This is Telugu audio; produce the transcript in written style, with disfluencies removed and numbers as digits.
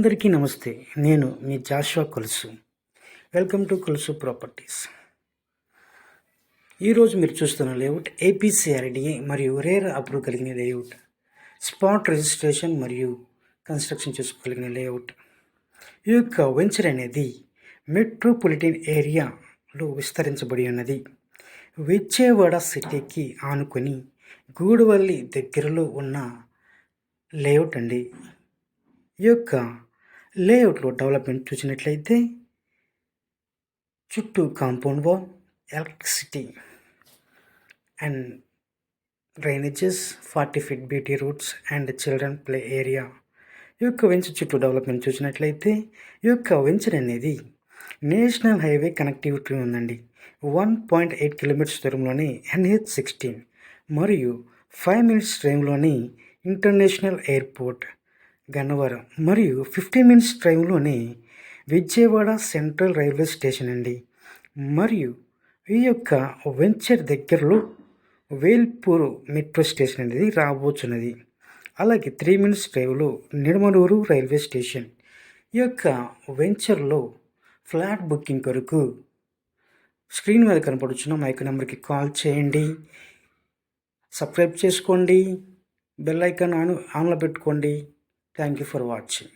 అందరికీ నమస్తే. నేను మీ Joshua Kolusu. Welcome to Kolusu properties. ఈరోజు మీరు చూస్తున్న లేఅవుట్ ఏపీసీఆర్డీఏ మరియు రేర్ అప్రూవ్ కలిగిన లేఅవుట్, స్పాట్ రిజిస్ట్రేషన్ మరియు కన్స్ట్రక్షన్ చేసుకోగలిగిన లేఅవుట్. ఈ యొక్క వెంచర్ అనేది మెట్రోపాలిటన్ ఏరియాలో విస్తరించబడి ఉన్నది. విజయవాడ సిటీకి ఆనుకొని గూడవల్లి దగ్గరలో ఉన్న లేఅవుట్ అండి. ఈ యొక్క లేఅవుట్లో డెవలప్మెంట్ చూసినట్లయితే చుట్టూ compound wall, electricity and drainages, 40 feet BT roots and children play area. ఈ యొక్క వెంచర్ చుట్టూ డెవలప్మెంట్ చూసినట్లయితే ఈ యొక్క వెంచర్ అనేది నేషనల్ హైవే కనెక్టివిటీ ఉందండి. 1.8 kilometers దూరంలోని NH16 మరియు 5 minutes డ్రైవ్లోని ఇంటర్నేషనల్ ఎయిర్పోర్ట్ గన్నవరం మరియు 15 minutes డ్రైవ్లోని విజయవాడ సెంట్రల్ రైల్వే స్టేషన్ అండి. మరియు ఈ యొక్క వెంచర్ దగ్గరలో వేల్పూరు మెట్రో స్టేషన్ అనేది రాబోతున్నది. అలాగే 3 minutes డ్రైవ్లో నిడమనూరు రైల్వే స్టేషన్. ఈ యొక్క వెంచర్లో ఫ్లాట్ బుకింగ్ కొరకు స్క్రీన్ మీద కనపడుచున్న మా యొక్క నెంబర్కి కాల్ చేయండి. సబ్స్క్రైబ్ చేసుకోండి, బెల్ ఐకాన్ ఆన్లో పెట్టుకోండి. Thank you for watching.